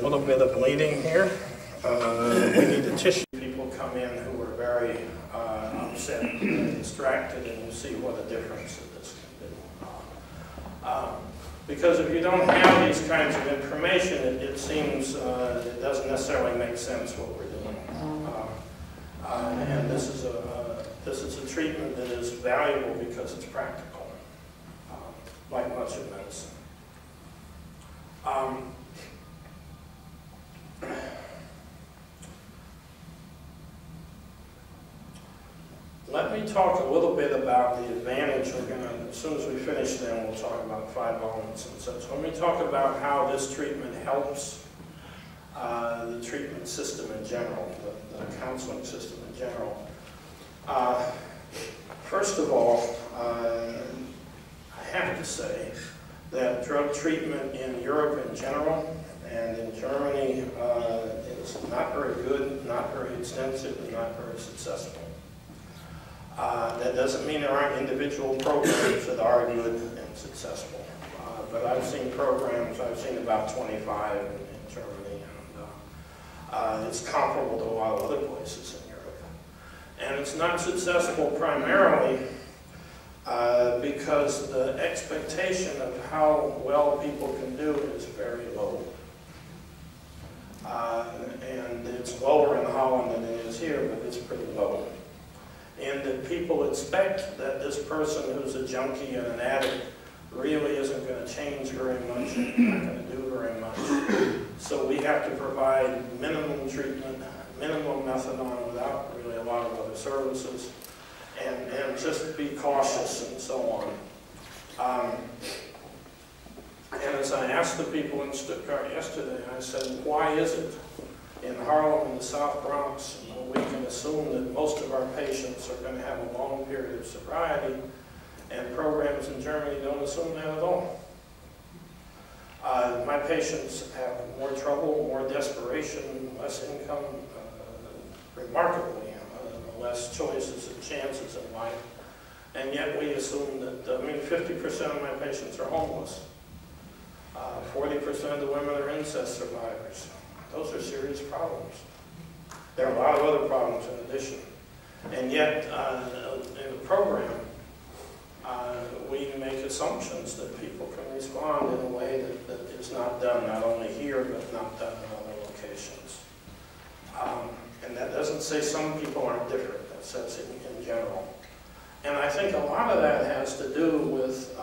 little bit of bleeding here. We need a tissue. People come in who are very upset and distracted, and you see what a difference that this can do. Because if you don't have these kinds of information, it seems it doesn't necessarily make sense what we're doing. And this is a treatment that is valuable because it's practical, like much of medicine. Let me talk a little bit about the advantage. As soon as we finish, then we'll talk about 5 elements and such. Let me talk about how this treatment helps the treatment system in general, the counseling system in general. First of all, I have to say that drug treatment in Europe in general and in Germany is not very good, not very extensive, and not very successful. That doesn't mean there aren't individual programs that are good and successful. But I've seen programs, I've seen about 25 in Germany, and it's comparable to a lot of other places in Europe. And it's not successful primarily because the expectation of how well people can do is very low. And it's lower in Holland than it is here, but it's pretty low. And that people expect that this person who's a junkie and an addict really isn't going to change very much and not going to do very much. So we have to provide minimum treatment, minimum methadone without really a lot of other services, and just be cautious and so on. And as I asked the people in Stuttgart yesterday, I said, why is it in Harlem and the South Bronx, we can assume that most of our patients are going to have a long period of sobriety, and programs in Germany don't assume that at all. My patients have more trouble, more desperation, less income, remarkably less choices and chances in life, and yet we assume that, 50% of my patients are homeless. 40% of the women are incest survivors. Those are serious problems. There are a lot of other problems in addition. And yet, in the program, we make assumptions that people can respond in a way that is not done, not only here, but not done in other locations. And that doesn't say some people aren't different. That says it in general. And I think a lot of that has to do with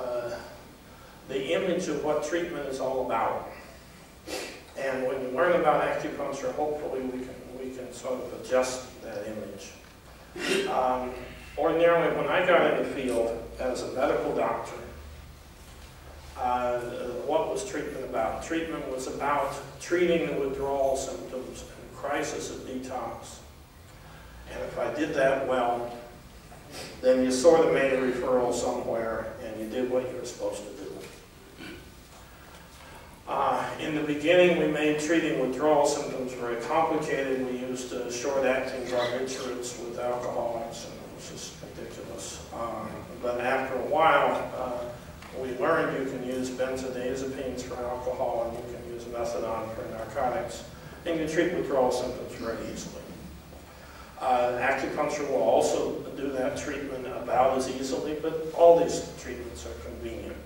the image of what treatment is all about. And when you learn about acupuncture, hopefully we can sort of adjust that image. Ordinarily, when I got in the field as a medical doctor, what was treatment about? Treatment was about treating the withdrawal symptoms and crisis of detox. And if I did that well, then you sort of made a referral somewhere and you did what you were supposed to do. In the beginning, we made treating withdrawal symptoms very complicated. We used short-acting barbiturates with alcoholics, and it was just ridiculous. But after a while, we learned you can use benzodiazepines for alcohol, and you can use methadone for narcotics, and you treat withdrawal symptoms very easily. Acupuncture will also do that treatment about as easily, but all these treatments are convenient.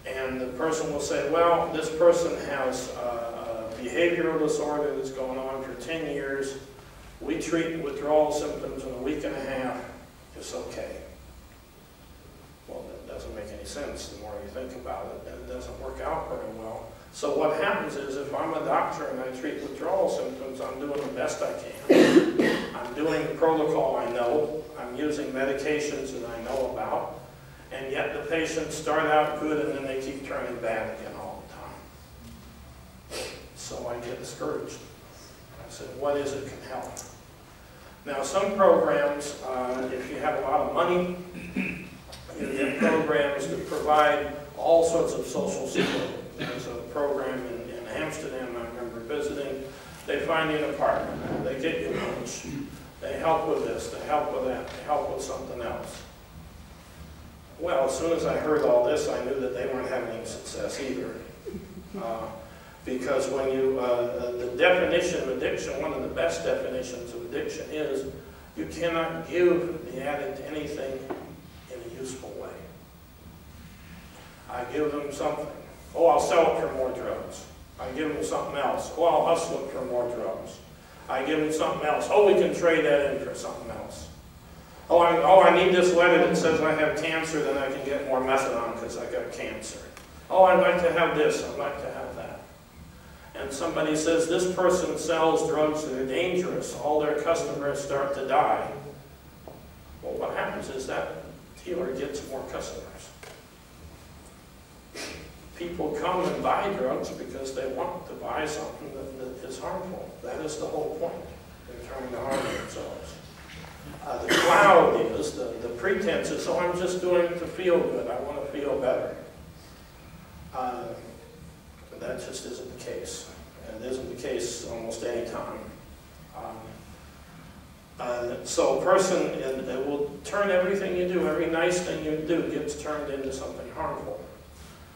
And the person will say, well, this person has a behavioral disorder that's going on for 10 years. We treat withdrawal symptoms in a week and a half. It's okay. Well, that doesn't make any sense the more you think about it, and it doesn't work out very well. So what happens is if I'm a doctor and I treat withdrawal symptoms, I'm doing the best I can. I'm doing the protocol I know. I'm using medications that I know about. And yet the patients start out good and then they keep turning bad again all the time. So I get discouraged. I said, what is it can help? Now some programs, if you have a lot of money, you get programs that provide all sorts of social support. There's a program in Amsterdam I remember visiting. They find you an apartment, they get you lunch, they help with this, they help with that, they help with something else. Well, as soon as I heard all this, I knew that they weren't having any success either. Because when you, the definition of addiction, one of the best definitions of addiction is you cannot give the addict anything in a useful way. I give them something. Oh, I'll sell it for more drugs. I give them something else. Oh, I'll hustle it for more drugs. I give them something else. Oh, we can trade that in for something else. Oh, I need this letter that says I have cancer, then I can get more methadone because I got cancer. Oh, I'd like to have this. I'd like to have that. And somebody says, this person sells drugs that are dangerous. All their customers start to die. Well, what happens is that dealer gets more customers. People come and buy drugs because they want to buy something that is harmful. That is the whole point. They're trying to harm themselves. The cloud is, the pretense is, oh, I'm just doing it to feel good. I want to feel better. That just isn't the case. And it isn't the case almost any time. So a person it will turn everything you do, every nice thing you do gets turned into something harmful.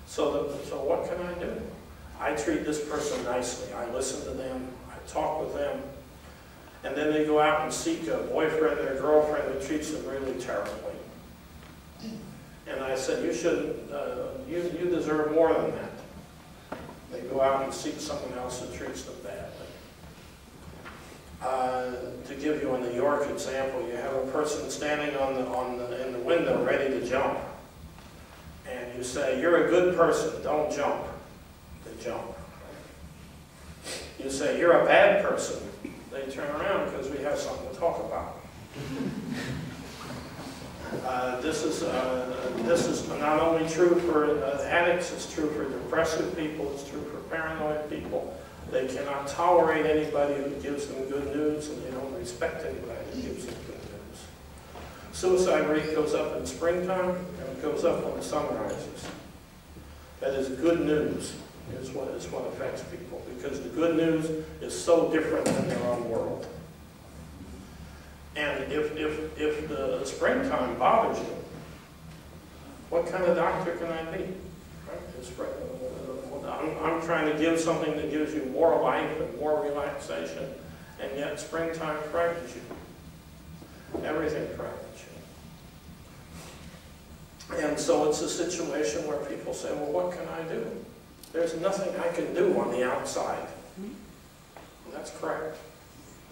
So what can I do? I treat this person nicely. I listen to them. I talk with them. And then they go out and seek a boyfriend or a girlfriend who treats them really terribly. And I said, you shouldn't, you deserve more than that. They go out and seek someone else who treats them badly. To give you a New York example, you have a person standing in the window ready to jump. And you say, you're a good person, don't jump. They jump. You say, you're a bad person. They turn around because we have something to talk about. This is not only true for addicts, it's true for depressive people, it's true for paranoid people. They cannot tolerate anybody who gives them good news, and they don't respect anybody who gives them good news. Suicide rate goes up in springtime, and it goes up when the sun rises. That is good news, is what affects people, because the good news is so different than their own world. And if the springtime bothers you, what kind of doctor can I be? Right? I'm trying to give something that gives you more life and more relaxation, and yet springtime frightens you. Everything frightens you. And so it's a situation where people say, well, what can I do? There's nothing I can do on the outside. And that's correct.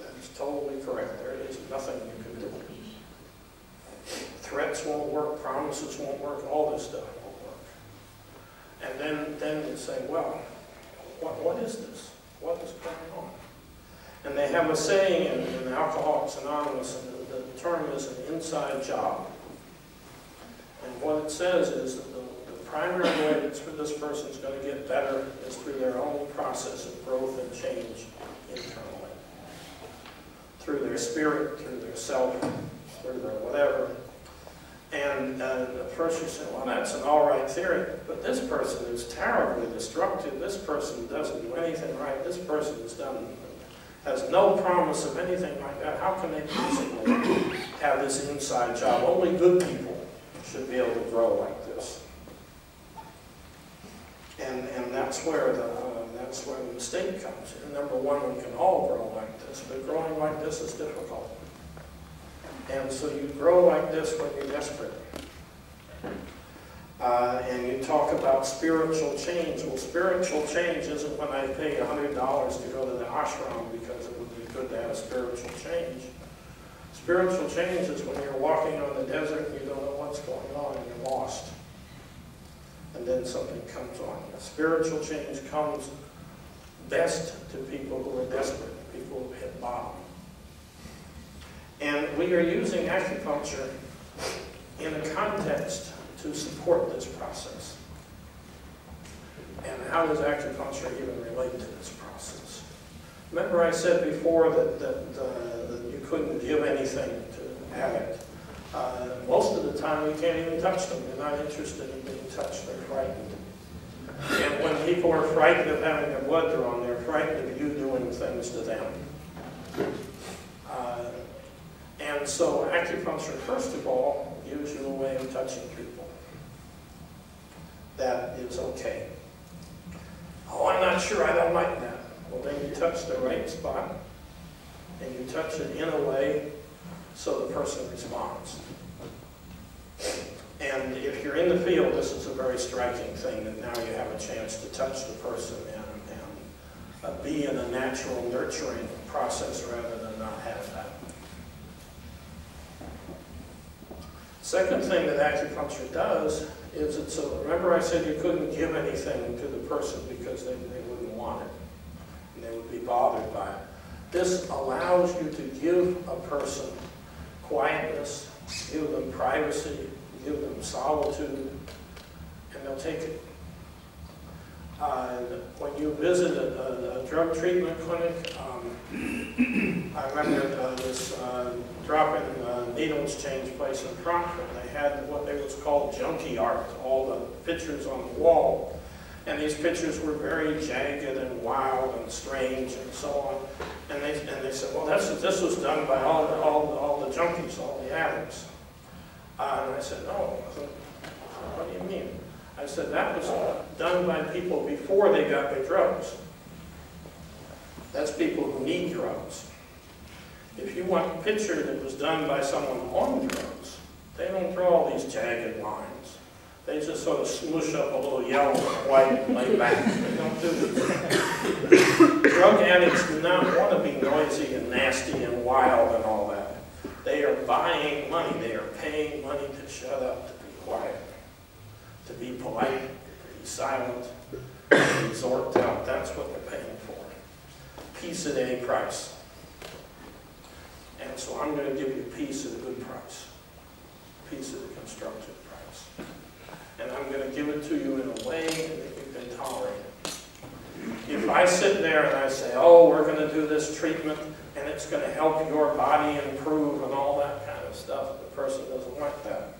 That is totally correct. There is nothing you can do. Threats won't work, promises won't work, all this stuff won't work. And then you say, well, what is this? What is going on? And they have a saying in Alcoholics Anonymous, and the term is an inside job. And what it says is that the primary way that this person's going to get better is through their own process of growth and change internally. Through their spirit, through their self, through their whatever. And at first you say, well, that's an all right theory, but this person is terribly destructive. This person doesn't do anything right. This person has no promise of anything like that. How can they possibly have this inside job? Only good people should be able to grow like this. And that's where the mistake comes. And number one, we can all grow like this, but growing like this is difficult. And so you grow like this when you're desperate. And you talk about spiritual change. Well, spiritual change isn't when I pay $100 to go to the ashram because it would be good to have spiritual change. Spiritual change is when you're walking on the desert and you don't know what's going on and you're lost. And then something comes on you. Spiritual change comes best to people who are desperate, people who hit bottom. And we are using acupuncture in a context to support this process. And how does acupuncture even relate to this process? Remember I said before that you couldn't give anything to an addict. Most of the time you can't even touch them. They're not interested in being touched. They're frightened. And when people are frightened of having their blood drawn, they're frightened of you doing things to them. And so acupuncture, first of all, gives you a way of touching people. That is okay. Oh, I'm not sure, I don't like that. Well, then you touch the right spot, and you touch it in a way so the person responds. And if you're in the field, this is a very striking thing, that now you have a chance to touch the person and be in a natural nurturing process rather than not have that. Second thing that acupuncture does is it's a, remember I said you couldn't give anything to the person because they wouldn't want it and they would be bothered by it. This allows you to give a person quietness, give them privacy, give them solitude, and they'll take it. When you visit a drug treatment clinic, I remember this drop-in needle exchange place in Frankfurt. They had what they was called junkie art, all the pictures on the wall. And these pictures were very jagged and wild and strange and so on. And they said, well, this was done by all the junkies, all the addicts. And I said, no. What do you mean? I said, that was done by people before they got their drugs. That's people who need drugs. If you want a picture that was done by someone on drugs, they don't draw all these jagged lines. They just sort of smoosh up a little yellow and white and lay back. They don't do this. Drug addicts do not want to be noisy and nasty and wild and all that. They are buying money. They are paying money to shut up, to be quiet, to be polite, to be silent, to be zorked out. That's what they're paying for. Peace at any price. And so I'm going to give you peace at a good price. Peace at a constructive price. And I'm going to give it to you in a way that you can tolerate it. If I sit there and I say, oh, we're going to do this treatment and it's going to help your body improve and all that kind of stuff, the person doesn't like that.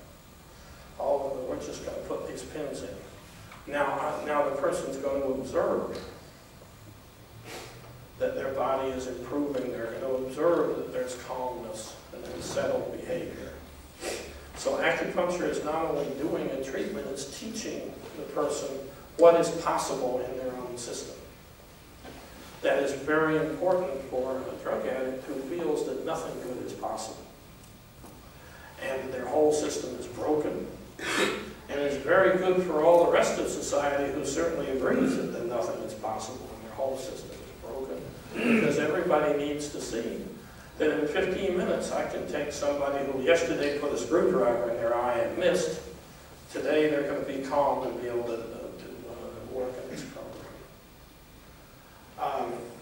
Oh, we're just going to put these pins in. Now the person's going to observe that their body is improving. They're going to observe that there's calmness and there's settled behavior. So acupuncture is not only doing a treatment, it's teaching the person what is possible in their own system. That is very important for a drug addict who feels that nothing good is possible. And their whole system is broken. And it's very good for all the rest of society who certainly agrees that nothing is possible and their whole system is broken. Because everybody needs to see that in 15 minutes I can take somebody who yesterday put a screwdriver in their eye and missed. Today they're going to be calm and be able to work in this program.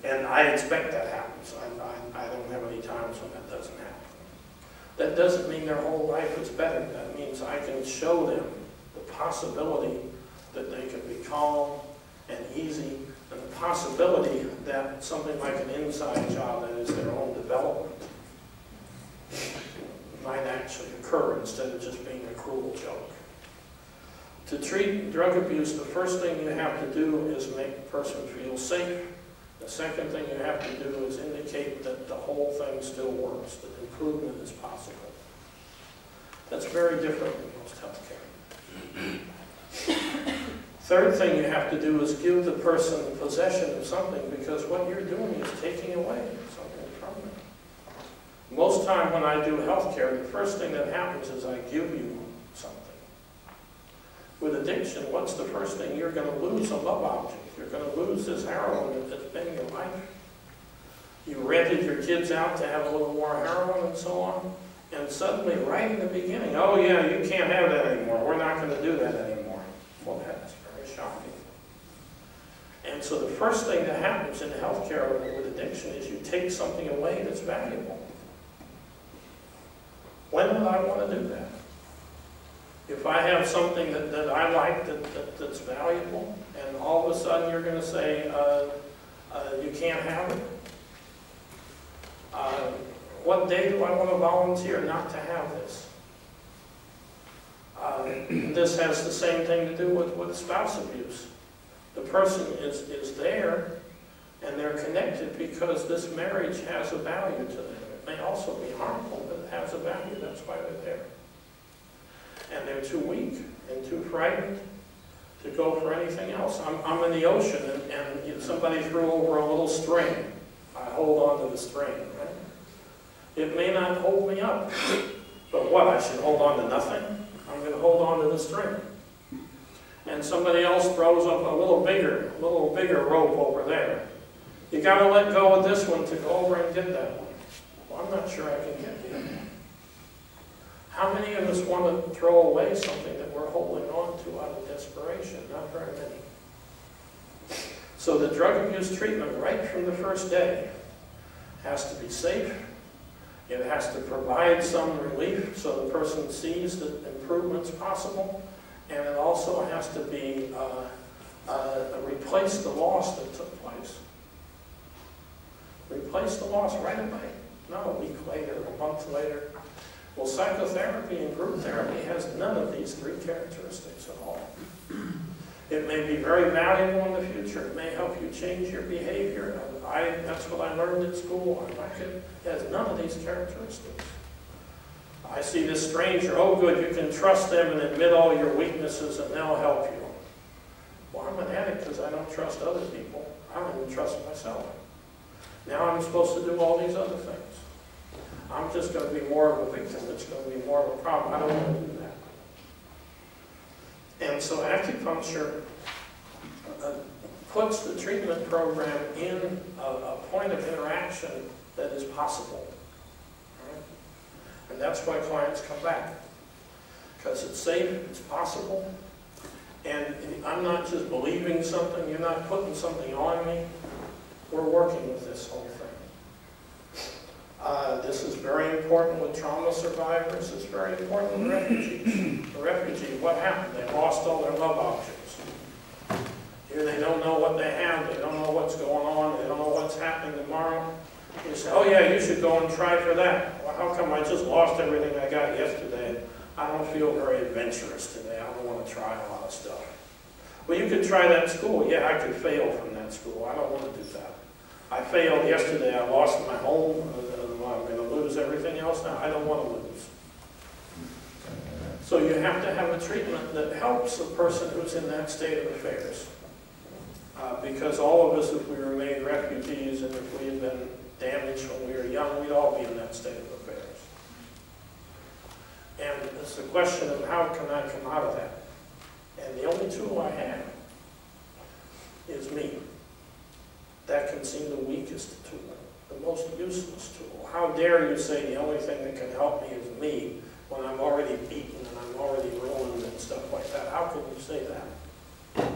And I expect that happens. I don't have any times when that doesn't happen. That doesn't mean their whole life is better. That means I can show them the possibility that they can be calm and easy, and the possibility that something like an inside job, that is their own development, might actually occur instead of just being a cruel joke. To treat drug abuse, the first thing you have to do is make the person feel safe. The second thing you have to do is indicate that the whole thing still works, that improvement is possible. That's very different than most healthcare. Third thing you have to do is give the person possession of something, because what you're doing is taking away something from them. Most time when I do healthcare, the first thing that happens is I give you something. With addiction, what's the first thing? You're going to lose a love object. You're going to lose this heroin that's been your life. You rented your kids out to have a little more heroin and so on. And suddenly, right in the beginning, oh yeah, you can't have that anymore. We're not going to do that anymore. Well, that's very shocking. And so the first thing that happens in healthcare with addiction is you take something away that's valuable. When would I want to do that? If I have something that I like that's valuable, and all of a sudden you're going to say, you can't have it? What day do I want to volunteer not to have this? This has the same thing to do with spouse abuse. The person is there, and they're connected because this marriage has a value to them. It may also be harmful, but it has a value. That's why they're there. And they're too weak and too frightened to go for anything else. I'm in the ocean and somebody threw over a little string. I hold on to the string, right? It may not hold me up, but what, I should hold on to nothing? I'm going to hold on to the string. And somebody else throws up a little bigger rope over there. You got to let go of this one to go over and get that one. Well, I'm not sure I can get here. How many of us want to throw away something that we're holding on to out of desperation? Not very many. So the drug abuse treatment, right from the first day, has to be safe. It has to provide some relief so the person sees that improvement's possible. And it also has to be replace the loss that took place. Replace the loss right away. Not a week later, a month later. Well, psychotherapy and group therapy has none of these three characteristics at all. It may be very valuable in the future. It may help you change your behavior. That's what I learned at school. It has none of these characteristics. I see this stranger, oh good, you can trust them and admit all your weaknesses and they'll help you. Well, I'm an addict because I don't trust other people. I don't even trust myself. Now I'm supposed to do all these other things. I'm just going to be more of a victim. It's going to be more of a problem. I don't want to do that. And so acupuncture puts the treatment program in a point of interaction that is possible. Right? And that's why clients come back. Because it's safe, it's possible, and I'm not just believing something, you're not putting something on me. We're working with this whole thing. This is very important with trauma survivors. It's very important with refugees. The refugee, what happened? They lost all their love objects. Here they don't know what they have. They don't know what's going on. They don't know what's happening tomorrow. You say, oh yeah, you should go and try for that. Well, how come I just lost everything I got yesterday? I don't feel very adventurous today. I don't want to try a lot of stuff. Well, you could try that school. Yeah, I could fail from that school. I don't want to do that. I failed yesterday. I lost my home. I'm going to lose everything else now. I don't want to lose. So you have to have a treatment that helps a person who's in that state of affairs. Because all of us, if we were made refugees and if we had been damaged when we were young, we'd all be in that state of affairs. And it's the question of how can I come out of that? And the only tool I have is me. That can seem the weakest tool, the most useless tool. How dare you say the only thing that can help me is me when I'm already beaten and I'm already ruined and stuff like that? How can you say that?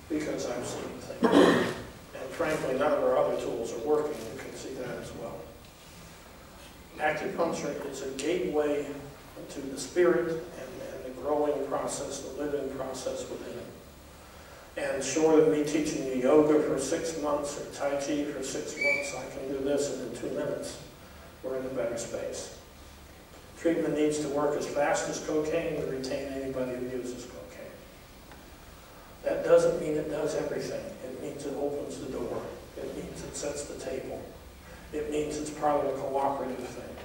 Because I've seen things. And frankly, none of our other tools are working. You can see that as well. Acupuncture is a gateway to the spirit and the growing process, the living process within it. And short of me teaching you yoga for 6 months or Tai Chi for 6 months, I can do this and in 2 minutes we're in a better space. Treatment needs to work as fast as cocaine to retain anybody who uses cocaine. That doesn't mean it does everything. It means it opens the door. It means it sets the table. It means it's part of a cooperative thing.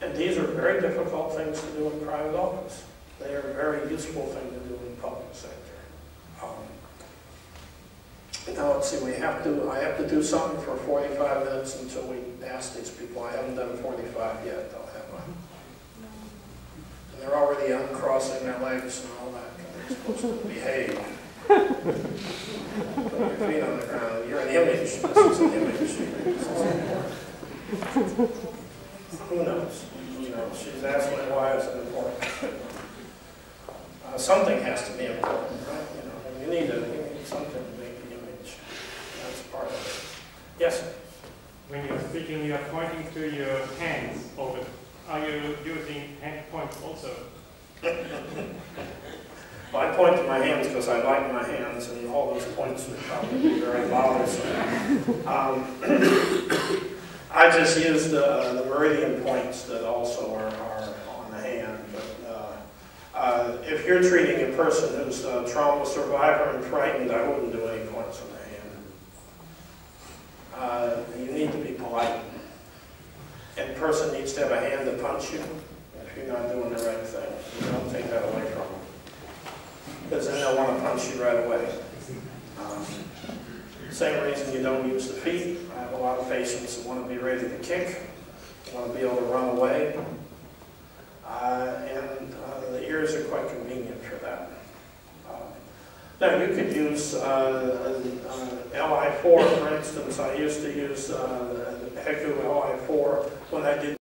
And these are very difficult things to do in private office. They are a very useful thing to do in the public sector. Now let's see, I have to do something for 45 minutes until we ask these people. I haven't done 45 yet, though, have I? And they're already uncrossing their legs and all that. They're supposed to behave. Put your feet on the ground. You're an image. This is an image. Who knows? You know, she's asking why it's important. Something has to be important, right? You know, you need something to make the image. That's part of it. Yes? When you're speaking, you are pointing to your hands over. Are you using hand points also? Well, I point to my hands because I like my hands, and all those points would probably be very bothersome. I just use the meridian points that also are on the hand. But if you're treating a person who's a trauma survivor and frightened, I wouldn't do any points on the hand. You need to be polite. And the person needs to have a hand to punch you if you're not doing the right thing. You don't take that away from them. Because then you right away. Same reason you don't use the feet. I have a lot of patients that want to be ready to kick, want to be able to run away, and the ears are quite convenient for that. Now you could use LI4, for instance. I used to use the Heku LI4 when I did